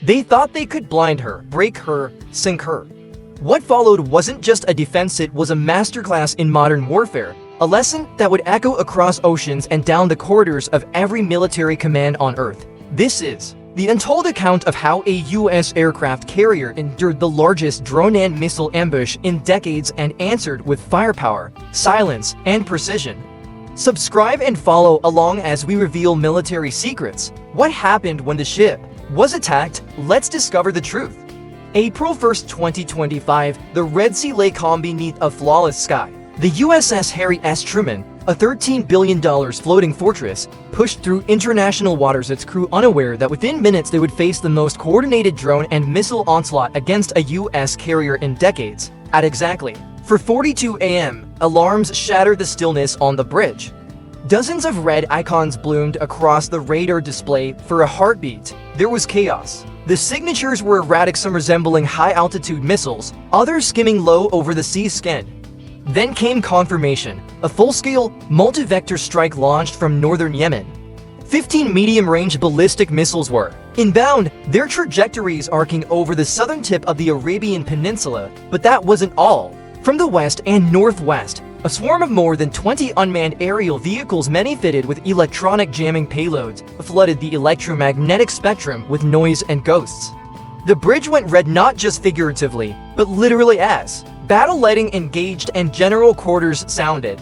They thought they could blind her, break her, sink her. What followed wasn't just a defense, it was a masterclass in modern warfare, a lesson that would echo across oceans and down the corridors of every military command on Earth. This is the untold account of how a U.S. aircraft carrier endured the largest drone and missile ambush in decades and answered with firepower, silence, and precision. Subscribe and follow along as we reveal military secrets. What happened when the ship was attacked? Let's discover the truth. April 1st, 2025, the Red Sea lay calm beneath a flawless sky. The USS Harry S. Truman, a $13 billion floating fortress, pushed through international waters, its crew unaware that within minutes they would face the most coordinated drone and missile onslaught against a U.S. carrier in decades. At exactly 4:42 a.m., alarms shattered the stillness on the bridge. Dozens of red icons bloomed across the radar display. For a heartbeat, there was chaos. The signatures were erratic, some resembling high-altitude missiles, others skimming low over the sea's skin. Then came confirmation, a full-scale, multi-vector strike launched from northern Yemen. 15 medium-range ballistic missiles were inbound, their trajectories arcing over the southern tip of the Arabian Peninsula. But that wasn't all. From the west and northwest, a swarm of more than 20 unmanned aerial vehicles, many fitted with electronic jamming payloads, flooded the electromagnetic spectrum with noise and ghosts. The bridge went red, not just figuratively, but literally, as battle lighting engaged and general quarters sounded.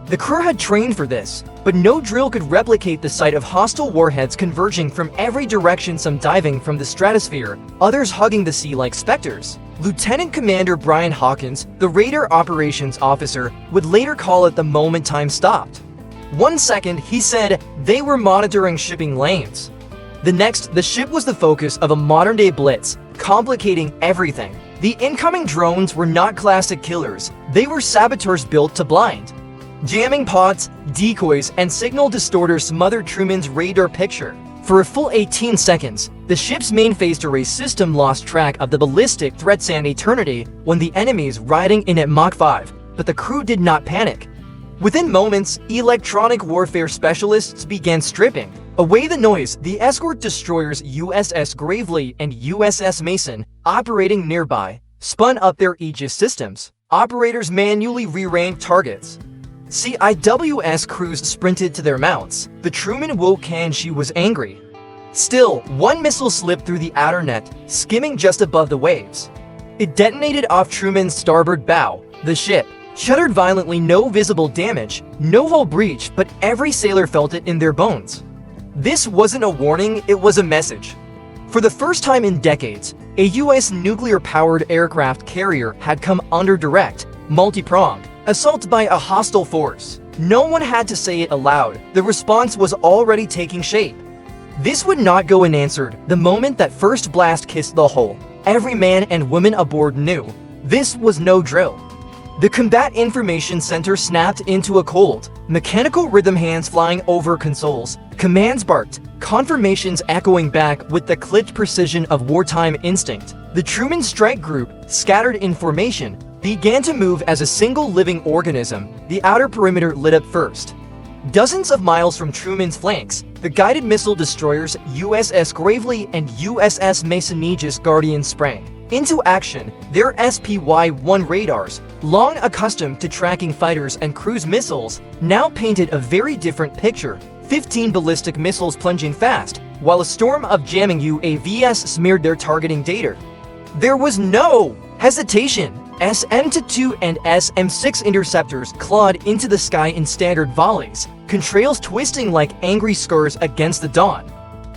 The crew had trained for this, but no drill could replicate the sight of hostile warheads converging from every direction, some diving from the stratosphere, others hugging the sea like specters. Lieutenant Commander Brian Hawkins, the radar operations officer, would later call it the moment time stopped. 1 second, he said, they were monitoring shipping lanes. The next, the ship was the focus of a modern-day blitz, complicating everything. The incoming drones were not classic killers, they were saboteurs built to blind. Jamming pods, decoys, and signal distorters smothered Truman's radar picture. For a full 18 seconds, the ship's main phased array system lost track of the ballistic threats and eternity when the enemies riding in at Mach 5, but the crew did not panic. Within moments, electronic warfare specialists began stripping away the noise. The escort destroyers USS Bravery and USS Mason, operating nearby, spun up their Aegis systems. Operators manually rearranged targets. CIWS crews sprinted to their mounts. The Truman woke and she was angry. Still, one missile slipped through the outer net, skimming just above the waves. It detonated off Truman's starboard bow. The ship shuddered violently, no visible damage, no hull breach, but every sailor felt it in their bones. This wasn't a warning, it was a message. For the first time in decades, a U.S. nuclear-powered aircraft carrier had come under direct, multi-pronged assault by a hostile force. No one had to say it aloud, the response was already taking shape. This would not go unanswered. The moment that first blast kissed the hull, every man and woman aboard knew this was no drill. The Combat Information Center snapped into a cold, mechanical rhythm, hands flying over consoles, commands barked, confirmations echoing back with the clipped precision of wartime instinct. The Truman Strike Group, scattered in formation, began to move as a single living organism. The outer perimeter lit up first. Dozens of miles from Truman's flanks, the guided missile destroyers USS Bravery and USS Mason Aegis Guardian sprang into action. Their SPY-1 radars, long accustomed to tracking fighters and cruise missiles, now painted a very different picture. 15 ballistic missiles plunging fast, while a storm of jamming UAVs smeared their targeting data. There was no hesitation. SM-2 and SM-6 interceptors clawed into the sky in standard volleys, contrails twisting like angry scars against the dawn.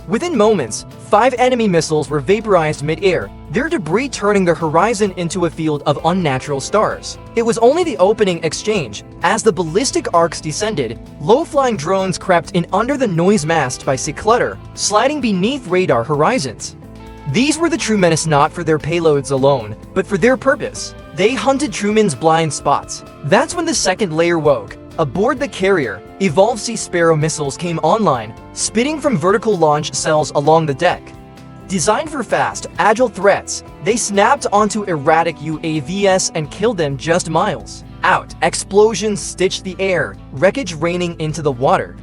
Within moments, 5 enemy missiles were vaporized mid-air, their debris turning the horizon into a field of unnatural stars. It was only the opening exchange. As the ballistic arcs descended, low-flying drones crept in under the noise masked by sea clutter, sliding beneath radar horizons. These were the true menace, not for their payloads alone, but for their purpose. They hunted Truman's blind spots. That's when the second layer woke. Aboard the carrier, evolved Sparrow missiles came online, spitting from vertical launch cells along the deck. Designed for fast, agile threats, they snapped onto erratic UAVs and killed them just miles out. Explosions stitched the air, wreckage raining into the water.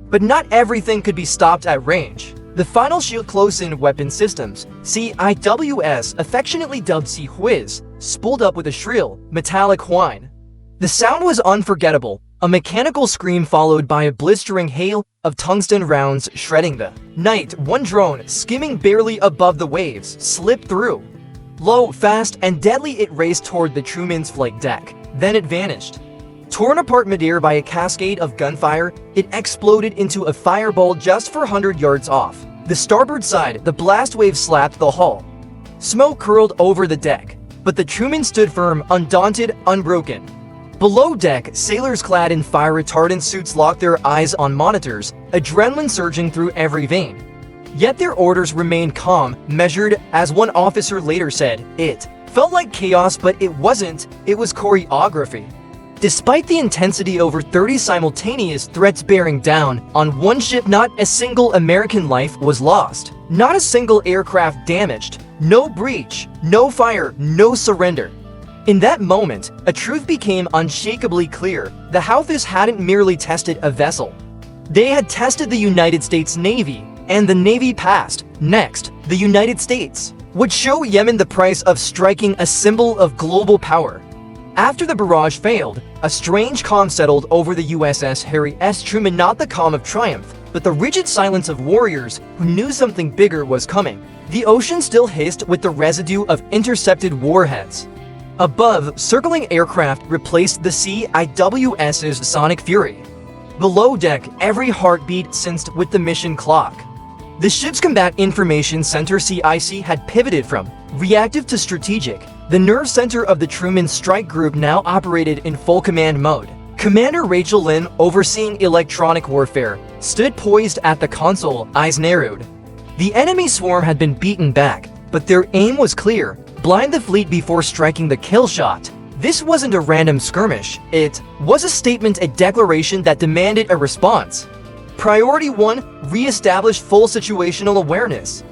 But not everything could be stopped at range. The final shield close-in weapon systems, CIWS, affectionately dubbed CIWS, spooled up with a shrill, metallic whine. The sound was unforgettable, a mechanical scream followed by a blistering hail of tungsten rounds shredding the night. One drone, skimming barely above the waves, slipped through. Low, fast, and deadly it raced toward the Truman's flight deck. Then it vanished. Torn apart midair by a cascade of gunfire, it exploded into a fireball just 400 yards off. The starboard side, the blast wave slapped the hull. Smoke curled over the deck, but the Truman stood firm, undaunted, unbroken. Below deck, sailors clad in fire-retardant suits locked their eyes on monitors, adrenaline surging through every vein. Yet their orders remained calm, measured, as one officer later said. It felt like chaos, but it wasn't, it was choreography. Despite the intensity, over 30 simultaneous threats bearing down on one ship, not a single American life was lost. Not a single aircraft damaged. No breach, no fire, no surrender. In that moment, a truth became unshakably clear. The Houthis hadn't merely tested a vessel. They had tested the United States Navy, and the Navy passed. Next, the United States would show Yemen the price of striking a symbol of global power. After the barrage failed, a strange calm settled over the USS Harry S. Truman, not the calm of triumph, but the rigid silence of warriors who knew something bigger was coming. The ocean still hissed with the residue of intercepted warheads. Above, circling aircraft replaced the CIWS's sonic fury. Below deck, every heartbeat synced with the mission clock. The ship's Combat Information Center (CIC) had pivoted from reactive to strategic. The nerve center of the Truman Strike Group now operated in full command mode. Commander Rachel Lynn, overseeing electronic warfare, stood poised at the console, eyes narrowed. The enemy swarm had been beaten back, but their aim was clear: blind the fleet before striking the kill shot. This wasn't a random skirmish. It was a statement, a declaration that demanded a response. Priority 1, re-establish full situational awareness.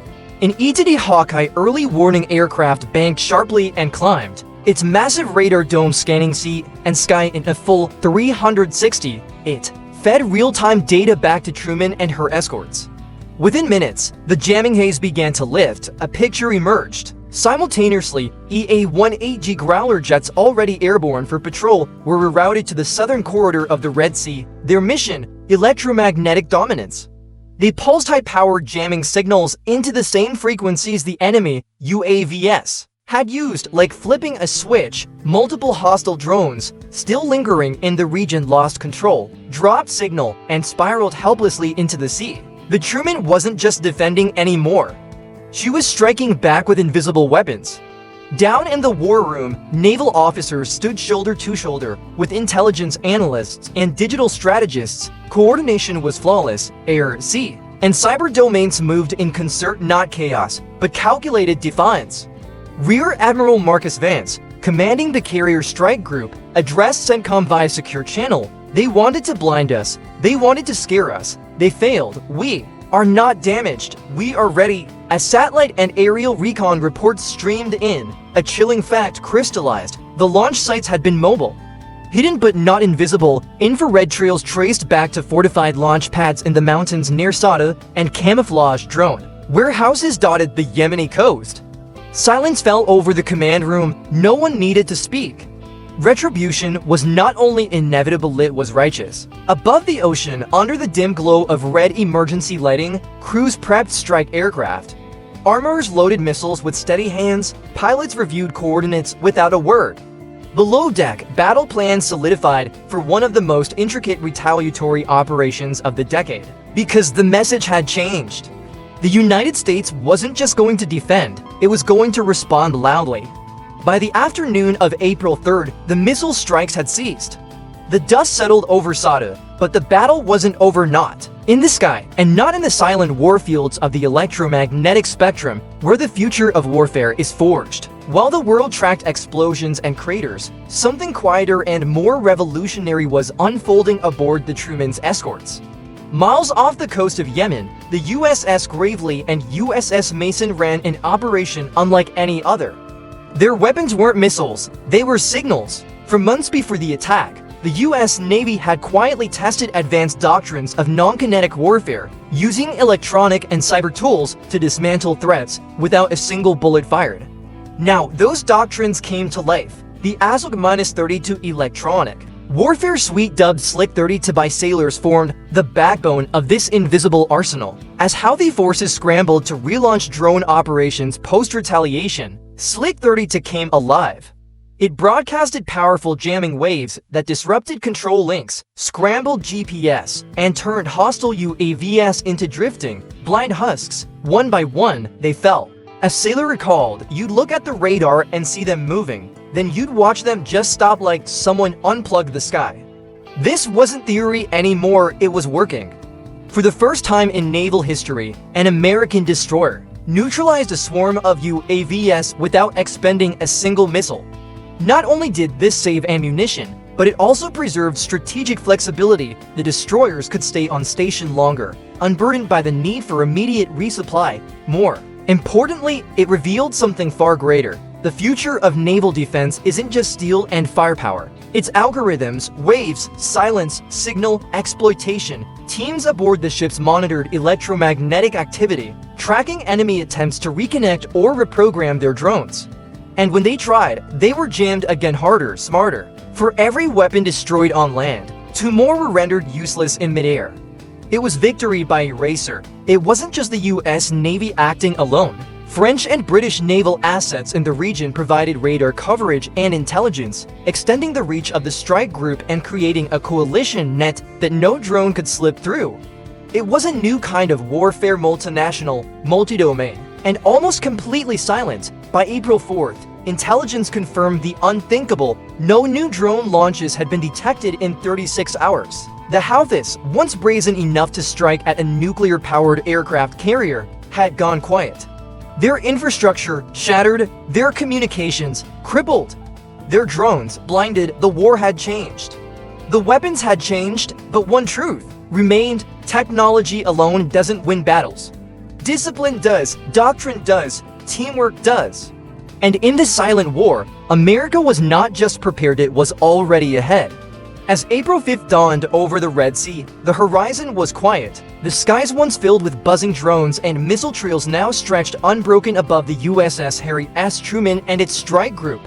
An E-2D Hawkeye early warning aircraft banked sharply and climbed, its massive radar dome scanning sea and sky in a full 360. It fed real-time data back to Truman and her escorts. Within minutes, the jamming haze began to lift. A picture emerged. Simultaneously, EA-18G Growler jets already airborne for patrol were rerouted to the southern corridor of the Red Sea. Their mission: electromagnetic dominance. They pulsed high-powered jamming signals into the same frequencies the enemy, UAVs, had used, like flipping a switch. Multiple hostile drones, still lingering in the region, lost control, dropped signal, and spiraled helplessly into the sea. The Truman wasn't just defending anymore. She was striking back with invisible weapons. Down in the war room, naval officers stood shoulder to shoulder with intelligence analysts and digital strategists. Coordination was flawless. Air, sea, and cyber domains moved in concert, not chaos, but calculated defiance. Rear Admiral Marcus Vance, commanding the Carrier Strike Group, addressed CENTCOM via secure channel. They wanted to blind us. They wanted to scare us. They failed. We are not damaged. We are ready. As satellite and aerial recon reports streamed in, a chilling fact crystallized: the launch sites had been mobile. Hidden but not invisible, infrared trails traced back to fortified launch pads in the mountains near Sada, and camouflage drone warehouses dotted the Yemeni coast. Silence fell over the command room. No one needed to speak. Retribution was not only inevitable, it was righteous. Above the ocean, under the dim glow of red emergency lighting, crews prepped strike aircraft. Armorers loaded missiles with steady hands. Pilots reviewed coordinates without a word. Below deck, battle plans solidified for one of the most intricate retaliatory operations of the decade. Because the message had changed. The United States wasn't just going to defend, it was going to respond loudly. By the afternoon of April 3rd, the missile strikes had ceased. The dust settled over Sada, but the battle wasn't over. Not in the sky, and not in the silent warfields of the electromagnetic spectrum, where the future of warfare is forged. While the world tracked explosions and craters, something quieter and more revolutionary was unfolding aboard the Truman's escorts. Miles off the coast of Yemen, the USS Gravely and USS Mason ran an operation unlike any other. Their weapons weren't missiles, they were signals. For months before the attack, the US Navy had quietly tested advanced doctrines of non-kinetic warfare, using electronic and cyber tools to dismantle threats without a single bullet fired. Now, those doctrines came to life. The ASOG-32 electronic warfare suite, dubbed Slick 32 by sailors, formed the backbone of this invisible arsenal. As how the forces scrambled to relaunch drone operations post-retaliation, Slick 32 came alive. It broadcasted powerful jamming waves that disrupted control links, scrambled GPS, and turned hostile UAVs into drifting, blind husks. One by one, they fell. A sailor recalled, you'd look at the radar and see them moving, then you'd watch them just stop like someone unplugged the sky. This wasn't theory anymore, it was working. For the first time in naval history, an American destroyer neutralized a swarm of UAVs without expending a single missile. Not only did this save ammunition, but it also preserved strategic flexibility. The destroyers could stay on station longer, unburdened by the need for immediate resupply. More importantly, it revealed something far greater. The future of naval defense isn't just steel and firepower. It's algorithms, waves, silence, signal, exploitation. Teams aboard the ships monitored electromagnetic activity, tracking enemy attempts to reconnect or reprogram their drones. And when they tried, they were jammed again harder, smarter. For every weapon destroyed on land, 2 more were rendered useless in midair. It was victory by eraser. It wasn't just the US Navy acting alone. French and British naval assets in the region provided radar coverage and intelligence, extending the reach of the strike group and creating a coalition net that no drone could slip through. It was a new kind of warfare, multinational, multi-domain, and almost completely silent. By April 4th, intelligence confirmed the unthinkable. No new drone launches had been detected in 36 hours. The Houthis, once brazen enough to strike at a nuclear-powered aircraft carrier, had gone quiet. Their infrastructure shattered, their communications crippled, their drones blinded. The war had changed. The weapons had changed, but one truth remained: technology alone doesn't win battles. Discipline does, doctrine does, teamwork does. And in the silent war, America was not just prepared, it was already ahead. As April 5th dawned over the Red Sea, the horizon was quiet. The skies, once filled with buzzing drones and missile trails, now stretched unbroken above the USS Harry S. Truman and its strike group.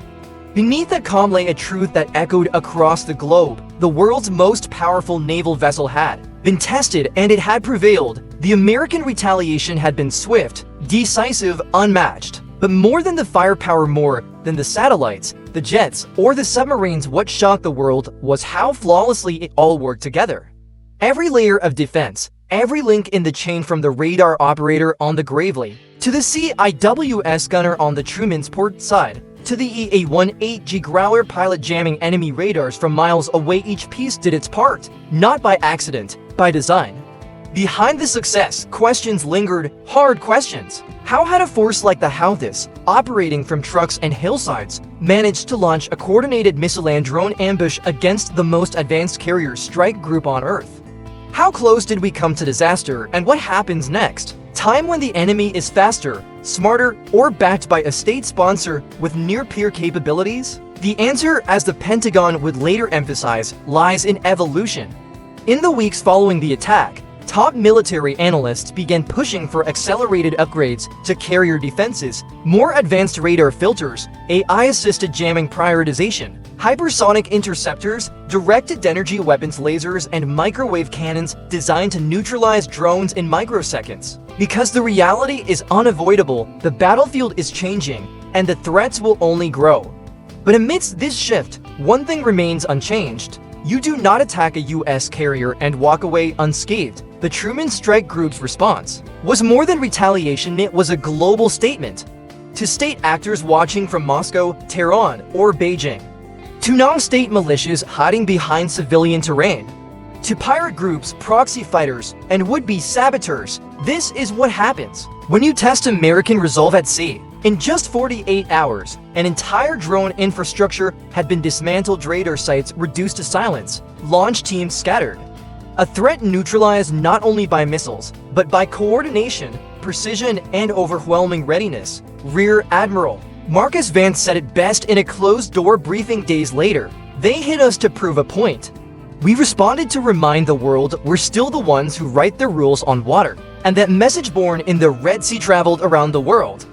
Beneath that calm lay a truth that echoed across the globe. The world's most powerful naval vessel had been tested, and it had prevailed. The American retaliation had been swift, decisive, unmatched. But more than the firepower, more than the satellites, the jets, or the submarines, what shocked the world was how flawlessly it all worked together. Every layer of defense, every link in the chain, from the radar operator on the Bravery to the CIWS gunner on the Truman's port side, to the EA-18G Growler pilot jamming enemy radars from miles away, each piece did its part, not by accident, by design. Behind the success, questions lingered, hard questions. How had a force like the Houthis, operating from trucks and hillsides, managed to launch a coordinated missile and drone ambush against the most advanced carrier strike group on Earth? How close did we come to disaster, and what happens next? Time when the enemy is faster, smarter, or backed by a state sponsor with near-peer capabilities? The answer, as the Pentagon would later emphasize, lies in evolution. In the weeks following the attack, top military analysts began pushing for accelerated upgrades to carrier defenses, more advanced radar filters, AI-assisted jamming prioritization, hypersonic interceptors, directed energy weapons, lasers, and microwave cannons designed to neutralize drones in microseconds. Because the reality is unavoidable, the battlefield is changing, and the threats will only grow. But amidst this shift, one thing remains unchanged. You do not attack a US carrier and walk away unscathed. The Truman Strike Group's response was more than retaliation, it was a global statement. To state actors watching from Moscow, Tehran, or Beijing. To non-state militias hiding behind civilian terrain. To pirate groups, proxy fighters, and would-be saboteurs, this is what happens when you test American resolve at sea. In just 48 hours, an entire drone infrastructure had been dismantled, radar sites reduced to silence, launch teams scattered. A threat neutralized not only by missiles, but by coordination, precision, and overwhelming readiness. Rear Admiral Marcus Vance said it best in a closed-door briefing days later. They hit us to prove a point. We responded to remind the world we're still the ones who write the rules on water, and that message born in the Red Sea traveled around the world.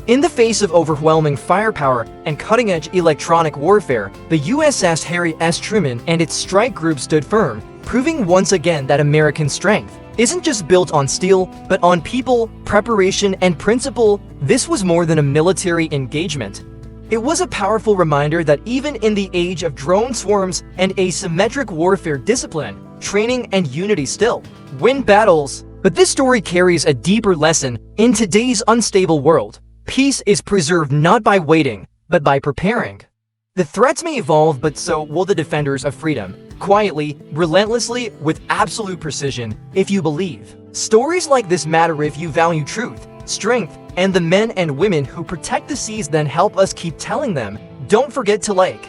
In the face of overwhelming firepower and cutting-edge electronic warfare, the USS Harry S. Truman and its strike group stood firm, proving once again that American strength isn't just built on steel, but on people, preparation, and principle. This was more than a military engagement. It was a powerful reminder that even in the age of drone swarms and asymmetric warfare, discipline, training, and unity still win battles. But this story carries a deeper lesson. In today's unstable world, peace is preserved not by waiting, but by preparing. The threats may evolve, but so will the defenders of freedom. Quietly, relentlessly, with absolute precision, if you believe. Stories like this matter if you value truth, strength, and the men and women who protect the seas. Then help us keep telling them. Don't forget to like,